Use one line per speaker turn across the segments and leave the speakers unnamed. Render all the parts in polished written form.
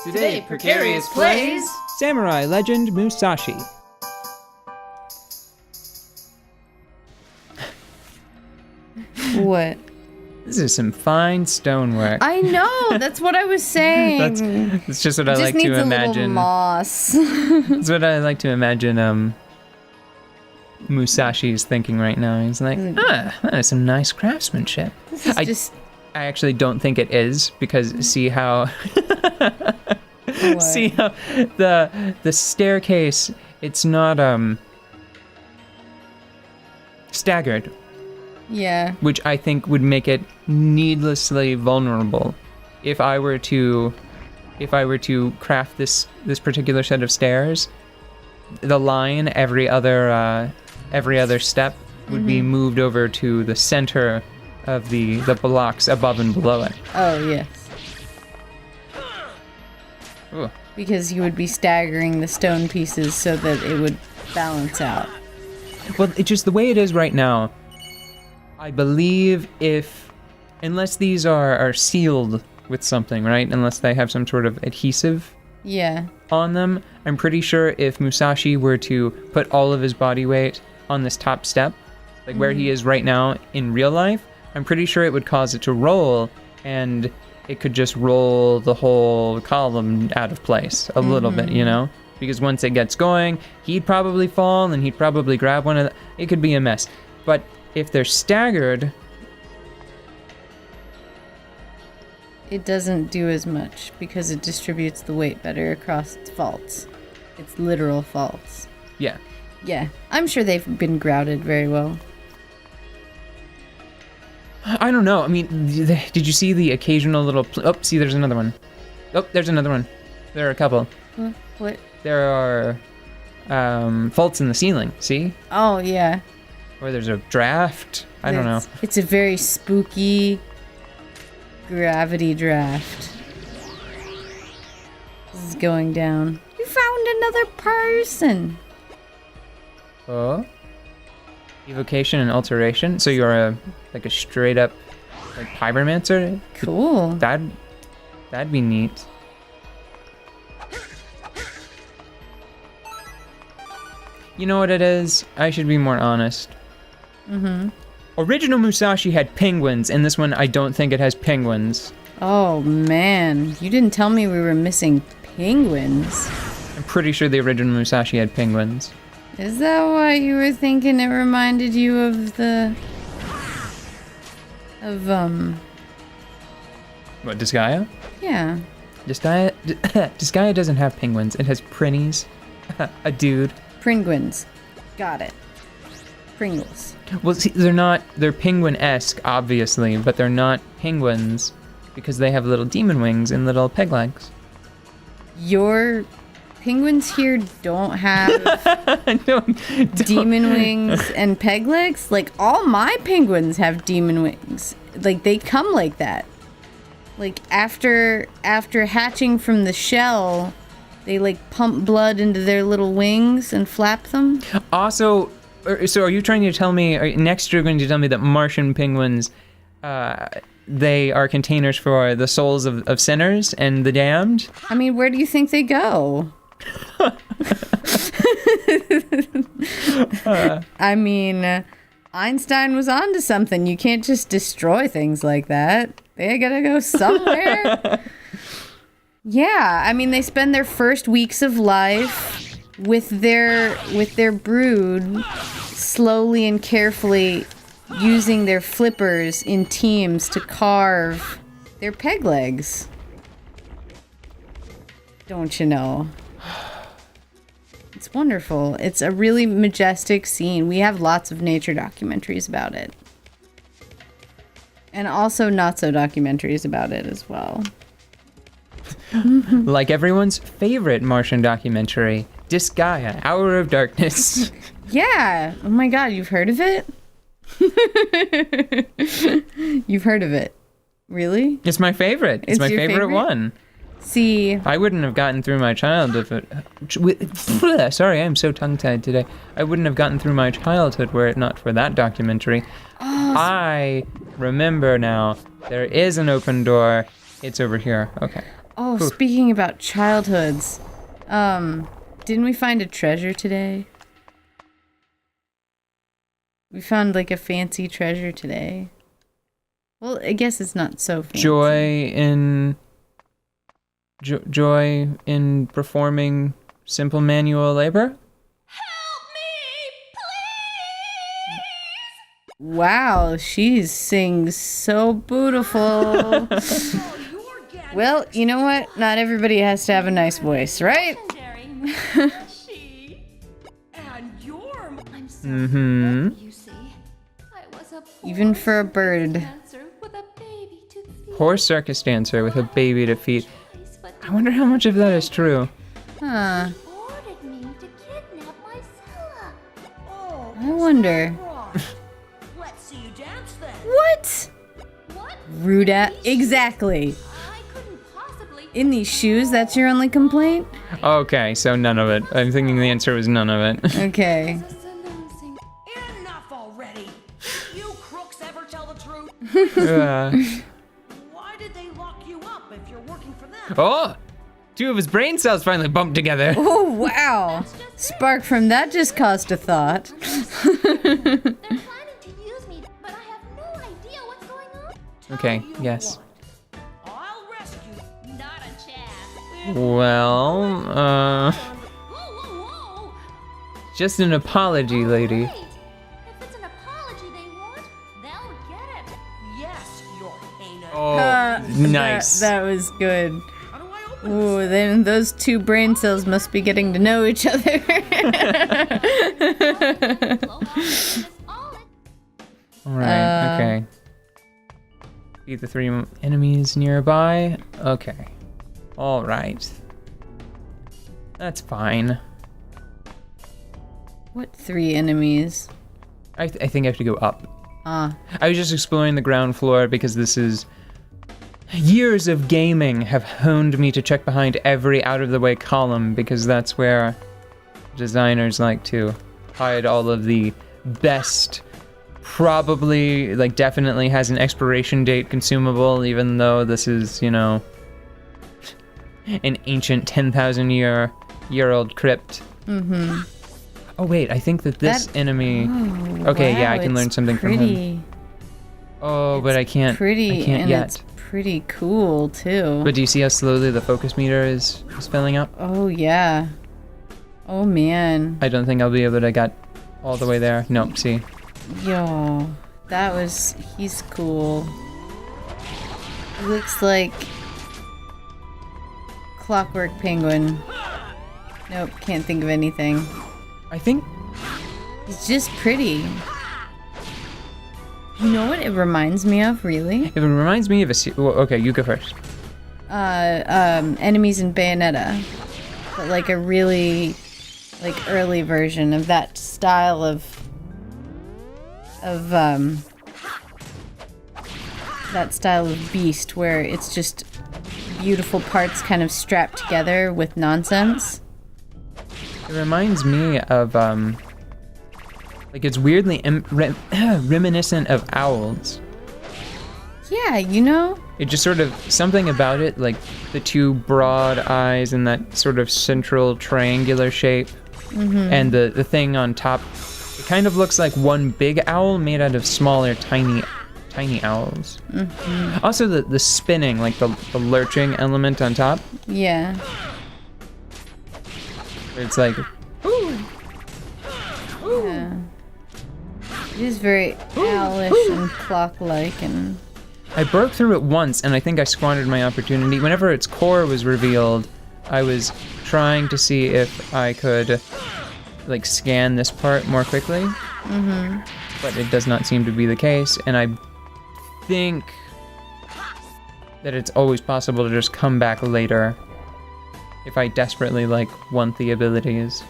Today, Precarious plays
Samurai Legend Musashi.
What?
This is some fine stonework.
I know. That's what I was saying.
That's just what I like to
Just needs
imagine.
a little moss.
That's what I like to imagine. Musashi's thinking right now. He's like, that is some nice craftsmanship. I actually don't think it is because see how see how the staircase, it's not staggered.
Yeah.
Which I think would make it needlessly vulnerable. If I were to craft this particular set of stairs, the line every other step would be moved over to the center of the blocks above and below it.
Oh, yes.
Ooh.
Because you would be staggering the stone pieces so that it would balance out.
Well, it's just the way it is right now. I believe unless these are sealed with something, right? Unless they have some sort of adhesive on them, I'm pretty sure if Musashi were to put all of his body weight on this top step, like where he is right now in real life, I'm pretty sure it would cause it to roll, and it could just roll the whole column out of place a little bit, you know? Because once it gets going, he'd probably fall, and he'd probably grab one of it could be a mess. But if they're staggered,
it doesn't do as much because it distributes the weight better across its faults. Its literal faults.
Yeah.
Yeah, I'm sure they've been grouted very well.
I don't know. I mean, did you see the occasional little... see, there's another one. Oh, there's another one. There are a couple.
What?
There are faults in the ceiling, see?
Oh, yeah.
Or there's a draft. I don't know.
It's a very spooky gravity draft. This is going down. You found another person.
Oh. Evocation and alteration. So you're a straight up pyromancer?
Cool.
That'd be neat. You know what it is? I should be more honest. Original Musashi had penguins, and this one I don't think it has penguins.
Oh man, you didn't tell me we were missing penguins.
I'm pretty sure the original Musashi had penguins.
Is that why you were thinking it reminded you of
What, Disgaea?
Yeah.
Disgaea doesn't have penguins. It has prinnies. A dude.
Pringwins. Got it. Pringles.
Well, see, they're penguin-esque, obviously, but they're not penguins because they have little demon wings and little peg legs.
Your penguins here don't have
don't.
demon wings and peg legs? Like, all my penguins have demon wings. Like, they come like that. Like, after hatching from the shell, they, pump blood into their little wings and flap them.
Also, so are you trying to tell me, next you're going to tell me that Martian penguins, they are containers for the souls of sinners and the damned?
I mean, where do you think they go? I mean, Einstein was onto something. You can't just destroy things like that. They gotta go somewhere. Yeah, I mean, they spend their first weeks of life with their brood, slowly and carefully using their flippers in teams to carve their peg legs. Don't you know? It's wonderful. It's a really majestic scene. We have lots of nature documentaries about it. And also not so documentaries about it as well.
Like everyone's favorite Martian documentary, Disgaea, Hour of Darkness.
Yeah. Oh my god, you've heard of it? You've heard of it. Really?
It's my favorite. It's my favorite one.
See,
I wouldn't have gotten through my childhood. Sorry, I'm so tongue-tied today. I wouldn't have gotten through my childhood were it not for that documentary. I remember now. There is an open door. It's over here. Okay.
Oh, speaking about childhoods, didn't we find a treasure today? We found like a fancy treasure today. Well, I guess it's not so fancy.
Joy in performing simple manual labor?
Help me, please!
Wow, she sings so beautiful. Well, you know what? Not everybody has to have a nice voice, right?
Mm-hmm.
Even for a bird.
Poor circus dancer with a baby to feed. I wonder how much of that is true.
Huh. I wonder.
Let's see you dance then.
What? Rude at exactly. In these shoes, that's your only complaint?
Okay, so none of it. I'm thinking the answer was none of it.
Okay.
Enough already. You crooks ever tell the truth? Why did they lock you up if you're working for them?
Oh! 2 of his brain cells finally bumped together.
Oh, wow. Spark from that just caused a thought.
They're planning to use me, but I have no idea what's going on.
Okay, yes.
I'll rescue you. Not a chance.
Well,
Whoa.
just an apology, lady.
Wait. If it's an apology they want, they'll get it. Yes, your heinous.
Oh, nice.
That was good. Ooh, then those 2 brain cells must be getting to know each other.
Alright, okay. Beat the 3 enemies nearby. Okay. Alright. That's fine.
What 3 enemies?
I think I have to go up.
Ah.
I was just exploring the ground floor because this is... Years of gaming have honed me to check behind every out-of-the-way column because that's where designers like to hide all of the best, probably, like, definitely has an expiration date consumable, even though this is, you know, an ancient 10,000-year-old crypt.
Mm-hmm.
Oh, wait, I think that this enemy... Okay,
wow,
yeah, I can learn something from him. Oh, but I can't.
Pretty,
I can't
and
yet.
it's pretty cool too.
But do you see how slowly the focus meter is filling up?
Oh yeah. Oh man.
I don't think I'll be able to get all the way there. Nope, see.
Yo, he's cool. He looks like Clockwork Penguin. Nope, can't think of anything.
I think...
He's just pretty. You know what it reminds me of, really?
It reminds me of a... Well, okay, you go first.
Enemies in Bayonetta. But like a really, like, early version of that style of that style of beast where it's just beautiful parts kind of strapped together with nonsense.
It reminds me of, like, it's weirdly reminiscent of owls.
Yeah, you know?
It just sort of, something about it, like the 2 broad eyes and that sort of central triangular shape. Mm-hmm. And the thing on top, it kind of looks like one big owl made out of smaller, tiny owls. Mm-hmm. Also the spinning, like the lurching element on top.
Yeah.
It's like, ooh.
Yeah. It is very owlish and clock-like, and...
I broke through it once, and I think I squandered my opportunity. Whenever its core was revealed, I was trying to see if I could, like, scan this part more quickly. Mm-hmm. But it does not seem to be the case, and I think that it's always possible to just come back later if I desperately, like, want the abilities.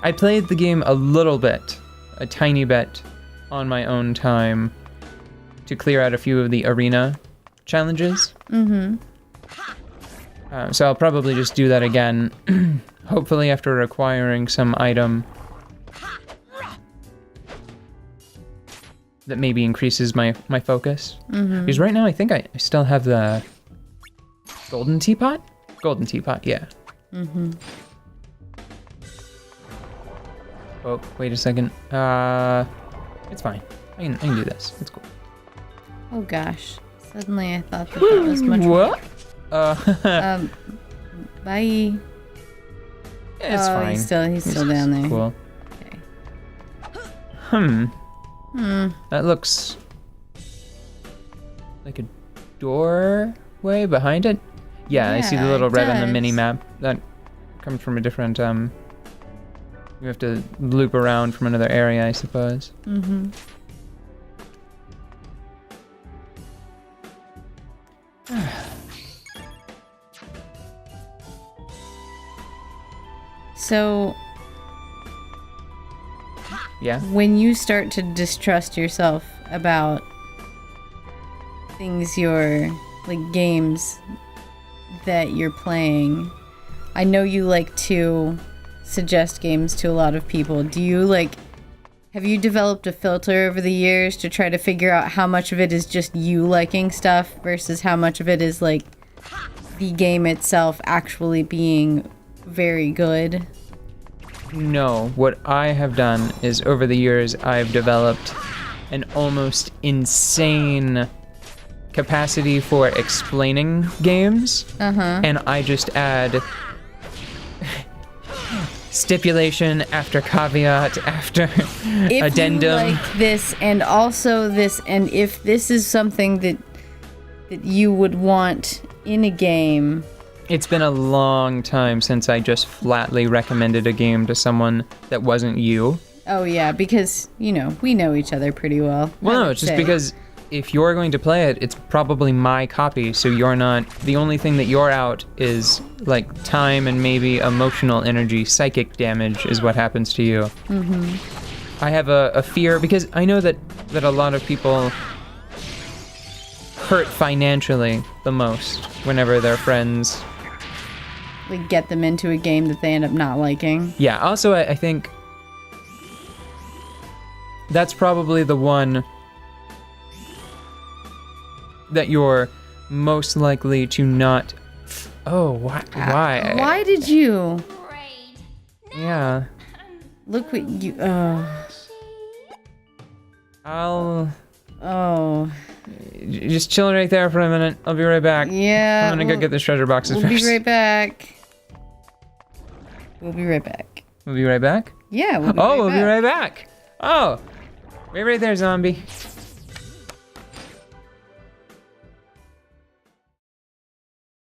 I played the game a little bit, a tiny bit, on my own time to clear out a few of the arena challenges. Mm-hmm. So I'll probably just do that again, hopefully after acquiring some item that maybe increases my focus. Mm-hmm. Because right now I think I still have the Golden teapot? Golden teapot, yeah.
Mm-hmm.
Oh, wait a second. It's fine. I can do this. It's cool.
Oh gosh. Suddenly I thought that was much more.
What?
Bye.
Yeah, it's fine.
He's still down there.
Cool.
Okay.
That looks like a doorway behind it. Yeah, I see the
Yeah,
little
it
red on the
does.
mini map. That comes from a different you have to loop around from another area, I suppose.
Mm-hmm. So,
Yeah.
when you start to distrust yourself about things games that you're playing, I know you like to suggest games to a lot of people. Do you have you developed a filter over the years to try to figure out how much of it is just you liking stuff versus how much of it is the game itself actually being very good?
No, what I have done is over the years I've developed an almost insane capacity for explaining games. And I just add stipulation after caveat after
If
addendum.
you like this and also this, and if this is something that you would want in a game.
It's been a long time since I just flatly recommended a game to someone that wasn't you.
Oh yeah, because we know each other pretty well.
Well, no, it's just because if you're going to play it, it's probably my copy, so you're not, the only thing that you're out is time and maybe emotional energy, psychic damage is what happens to you. Mm-hmm. I have a fear, because I know that a lot of people hurt financially the most whenever their friends
get them into a game that they end up not liking.
Yeah, also I think that's probably the one that you're most likely to not. Oh, why?
Why did you?
Great.
Yeah.
Look what you.
I'll
Oh.
just chill right there for a minute. I'll be right back.
Yeah.
I'm gonna go get the treasure boxes
We'll
first.
be right back. We'll be right back.
We'll be right back?
Yeah. We'll be
Oh,
right
we'll
back.
be right back. Oh, wait right there, zombie.